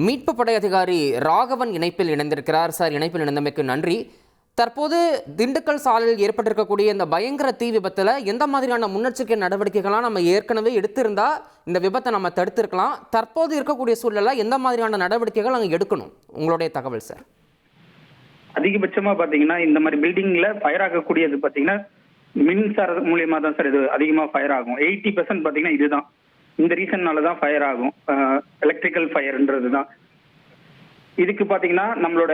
மீட்பு படை அதிகாரி ராகவன் இணைப்பில் இணைந்திருக்கிறார். சார், இணைப்பில் இணைந்தமைக்கு நன்றி. தற்போது திண்டுக்கல் சாலையில் ஏற்பட்டிருக்கக்கூடிய இந்த பயங்கர தீ விபத்தில் எந்த மாதிரியான முன்னெச்சரிக்கை நடவடிக்கைகள்லாம் நம்ம ஏற்கனவே எடுத்திருந்தா இந்த விபத்தை நம்ம தடுத்திருக்கலாம்? தற்போது இருக்கக்கூடிய சூழலில் எந்த மாதிரியான நடவடிக்கைகள் அங்கே எடுக்கணும்? உங்களுடைய தகவல் சார். அதிகபட்சமா பாத்தீங்கன்னா இந்த மாதிரி பில்டிங்ல ஃபயர் ஆகக்கூடியது பாத்தீங்கன்னா மின்சார மூலியமா தான் சார் இது அதிகமா ஃபயர் ஆகும். 80% பாத்தீங்கன்னா இதுதான், இந்த ரீசன்னால தான் ஃபயர் ஆகும். எலக்ட்ரிக்கல் ஃபயர்ன்றது தான். இதுக்கு பாத்தீங்கன்னா நம்மளோட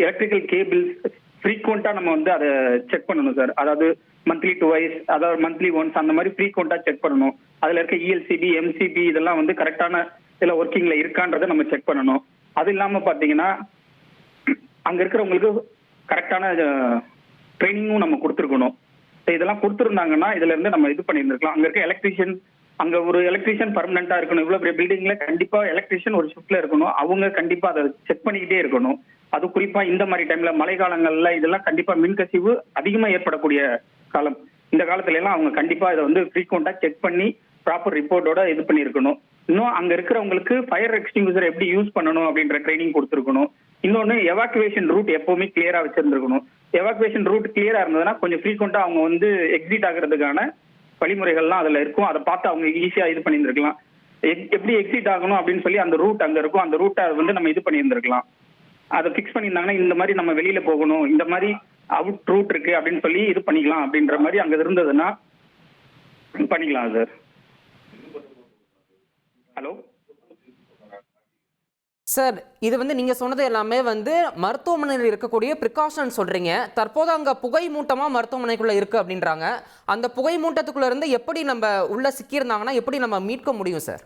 எலக்ட்ரிக்கல் கேபிள்ஸ் ஃப்ரீக்வெண்டா நம்ம வந்து அதை செக் பண்ணணும் சார். அதாவது மந்த்லி டுவைஸ், அதாவது மந்த்லி ஒன்ஸ் அந்த மாதிரி ஃப்ரீக்வெண்டா செக் பண்ணணும். அதுல இருக்க இஎல்சிபி, எம்சிபி இதெல்லாம் வந்து கரெக்டான இதுல ஒர்க்கிங்ல இருக்கான்றதை நம்ம செக் பண்ணணும். அது இல்லாம பாத்தீங்கன்னா அங்க இருக்கிறவங்களுக்கு கரெக்டான ட்ரைனிங்கும் நம்ம கொடுத்துருக்கணும். இதெல்லாம் கொடுத்துருந்தாங்கன்னா இதுல இருந்து நம்ம இது பண்ணியிருந்திருக்கலாம். அங்க இருக்க எலக்ட்ரீஷியன், அங்க ஒரு எலக்ட்ரீஷியன் பர்மனண்டா இருக்கணும். இவ்வளவு பெரிய பில்டிங்ல கண்டிப்பா எலக்ட்ரீஷியன் ஒரு ஷிஃப்ட்ல இருக்கணும். அவங்க கண்டிப்பா அதை செக் பண்ணிக்கிட்டே இருக்கணும். அது குறிப்பா இந்த மாதிரி டைம்ல மழை காலங்கள்ல இதெல்லாம் கண்டிப்பா மின்கசிவு அதிகமா ஏற்படக்கூடிய காலம். இந்த காலத்துல எல்லாம் அவங்க கண்டிப்பா இதை வந்து ஃப்ரீக்வெண்டா செக் பண்ணி ப்ராப்பர் ரிப்போர்ட்டோட இது பண்ணிருக்கணும். இன்னும் அங்க இருக்கிறவங்களுக்கு ஃபயர் எக்ஸ்டிங்யூசர் எப்படி யூஸ் பண்ணணும் அப்படின்ற ட்ரைனிங் கொடுத்துருக்கணும். இன்னொன்னு எவாக்குவேஷன் ரூட் எப்பவுமே கிளியரா வச்சிருந்துருக்கணும். எவாக்குவேஷன் ரூட் கிளியரா இருந்ததுன்னா கொஞ்சம் ஃப்ரீக்வெண்டா அவங்க வந்து எக்ஸிட் ஆகுறதுக்கான வழிமுறைகள்லாம் அதுல இருக்கும். அதை பார்த்து அவங்க ஈஸியா இது பண்ணியிருந்திருக்கலாம். எப்படி எக்ஸிட் ஆகணும் அப்படின்னு சொல்லி அந்த ரூட் அங்க இருக்கும். அந்த ரூட்டை வந்து நம்ம இது பண்ணியிருந்திருக்கலாம். அதை ஃபிக்ஸ் பண்ணியிருந்தாங்கன்னா இந்த மாதிரி நம்ம வெளியில போகணும், இந்த மாதிரி அவுட் ரூட் இருக்கு அப்படின்னு சொல்லி இது பண்ணிக்கலாம் அப்படின்ற மாதிரி அங்க இருந்ததுன்னா பண்ணிக்கலாம் சார். ஹலோ சார், இது வந்து நீங்கள் சொன்னது எல்லாமே வந்து மருத்துவமனையில் இருக்கக்கூடிய ப்ரிகாஷன் சொல்கிறீங்க. தற்போது அங்கே புகை மூட்டமாக மருத்துவமனைக்குள்ளே இருக்குது அப்படின்றாங்க. அந்த புகை மூட்டத்துக்குள்ளே இருந்து எப்படி நம்ம உள்ளே சிக்கியிருந்தாங்கன்னா எப்படி நம்ம மீட்க முடியும் சார்?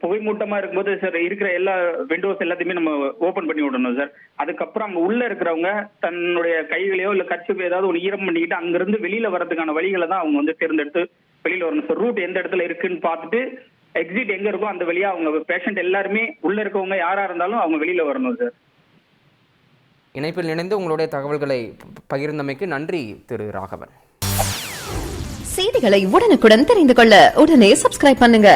புகை மூட்டமா இருக்கும்போது சார் இருக்கிற எல்லா விண்டோஸ் எல்லாத்தையுமே நம்ம ஓபன் பண்ணி விடணும் சார். அதுக்கப்புறம் அங்க உள்ள இருக்கிறவங்க தன்னுடைய கைகளையோ இல்ல கர்ச்சிப்போ ஏதாவது ஒரு ஈரம் பண்ணிக்கிட்டு அங்கிருந்து வெளியில வர்றதுக்கான வழிகளை தான் அவங்க வந்து தேர்ந்தெடுத்து வெளியில வரணும் சார். ரூட் எந்த இடத்துல இருக்குன்னு பார்த்துட்டு எக்ஸிட் எங்க இருக்கோ அந்த வழியா அவங்க பேஷண்ட் எல்லாருமே உள்ள இருக்கவங்க யாரா இருந்தாலும் அவங்க வெளியில வரணும் சார். இணைப்பில் இணைந்து உங்களுடைய தகவல்களை பகிர்ந்தமைக்கு நன்றி திரு ராகவன். செய்திகளை உடனுக்குடன் தெரிந்து கொள்ள உடனே சப்ஸ்கிரைப் பண்ணுங்க.